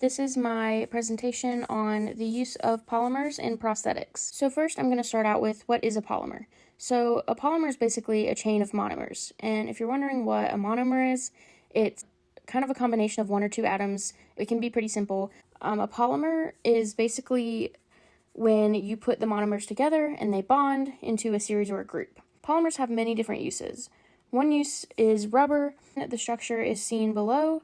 This is my presentation on the use of polymers in prosthetics. So first I'm going to start out with what is a polymer. So a polymer is basically a chain of monomers. And if you're wondering what a monomer is, it's kind of a combination of one or two atoms. It can be pretty simple. A polymer is basically when you put the monomers together and they bond into a series or a group. Polymers have many different uses. One use is rubber. The structure is seen below.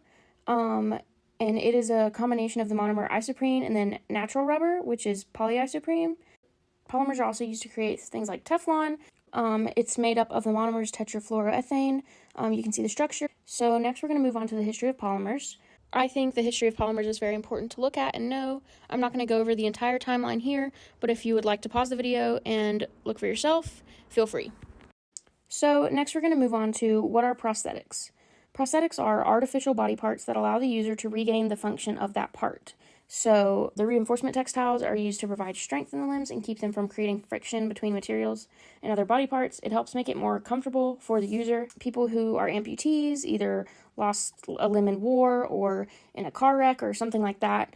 And it is a combination of the monomer isoprene and then natural rubber, which is polyisoprene. Polymers are also used to create things like Teflon. It's made up of the monomers tetrafluoroethane. You can see the structure. So next we're going to move on to the history of polymers. I think the history of polymers is very important to look at and know. I'm not going to go over the entire timeline here, but if you would like to pause the video and look for yourself, feel free. So next we're going to move on to what are prosthetics. Prosthetics are artificial body parts that allow the user to regain the function of that part. So the reinforcement textiles are used to provide strength in the limbs and keep them from creating friction between materials and other body parts. It helps make it more comfortable for the user. People who are amputees, either lost a limb in war or in a car wreck or something like that,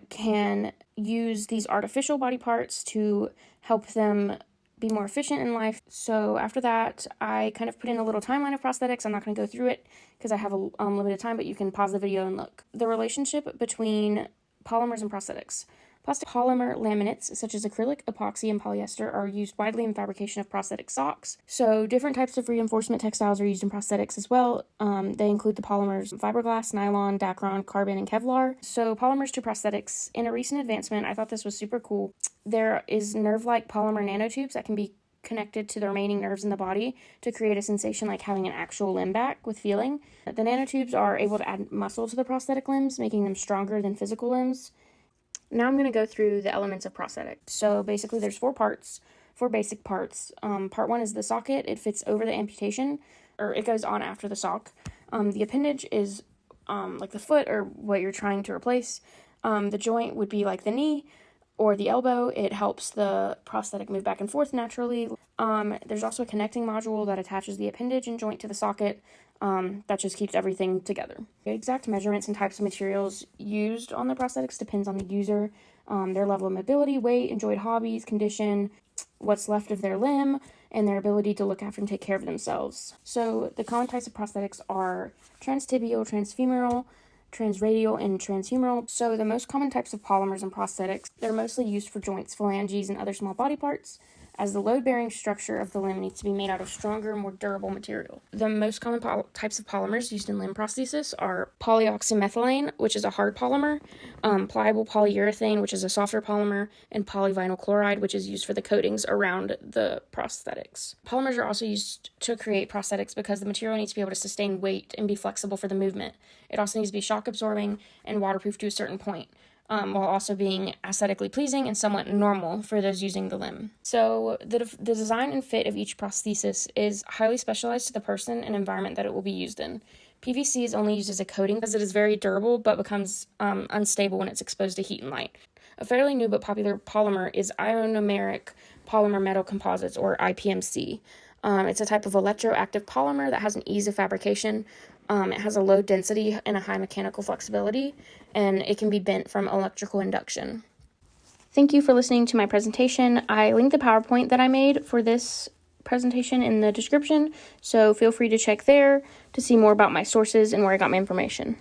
can use these artificial body parts to help them be more efficient in life. So after that, I kind of put in a little timeline of prosthetics. I'm not going to go through it because I have a limited time, but you can pause the video and look. The relationship between polymers and prosthetics. Plastic polymer laminates, such as acrylic, epoxy, and polyester, are used widely in fabrication of prosthetic socks. So different types of reinforcement textiles are used in prosthetics as well. They include the polymers fiberglass, nylon, Dacron, carbon, and Kevlar. So polymers to prosthetics. In a recent advancement, I thought this was super cool. There is nerve-like polymer nanotubes that can be connected to the remaining nerves in the body to create a sensation like having an actual limb back with feeling. The nanotubes are able to add muscle to the prosthetic limbs, making them stronger than physical limbs. Now I'm going to go through the elements of prosthetic. So basically there's four basic parts. Part one is the socket. It fits over the amputation, or it goes on after the sock. The appendage is like the foot or what you're trying to replace. The joint would be like the knee or the elbow. It helps the prosthetic move back and forth naturally. There's also a connecting module that attaches the appendage and joint to the socket. That just keeps everything together. The exact measurements and types of materials used on the prosthetics depends on the user, their level of mobility, weight, enjoyed hobbies, condition, what's left of their limb, and their ability to look after and take care of themselves. So the common types of prosthetics are transtibial, transfemoral, transradial, and transhumeral. So the most common types of polymers and prosthetics, they're mostly used for joints, phalanges, and other small body parts, as the load-bearing structure of the limb needs to be made out of stronger, more durable material. The most common types of polymers used in limb prosthesis are polyoxymethylene, which is a hard polymer, pliable polyurethane, which is a softer polymer, and polyvinyl chloride, which is used for the coatings around the prosthetics. Polymers are also used to create prosthetics because the material needs to be able to sustain weight and be flexible for the movement. It also needs to be shock-absorbing and waterproof to a certain point, while also being aesthetically pleasing and somewhat normal for those using the limb. So the design and fit of each prosthesis is highly specialized to the person and environment that it will be used in. PVC is only used as a coating because it is very durable but becomes unstable when it's exposed to heat and light. A fairly new but popular polymer is ionomeric polymer metal composites, or IPMC. It's a type of electroactive polymer that has an ease of fabrication. It has a low density and a high mechanical flexibility, and it can be bent from electrical induction. Thank you for listening to my presentation. I linked the PowerPoint that I made for this presentation in the description, so feel free to check there to see more about my sources and where I got my information.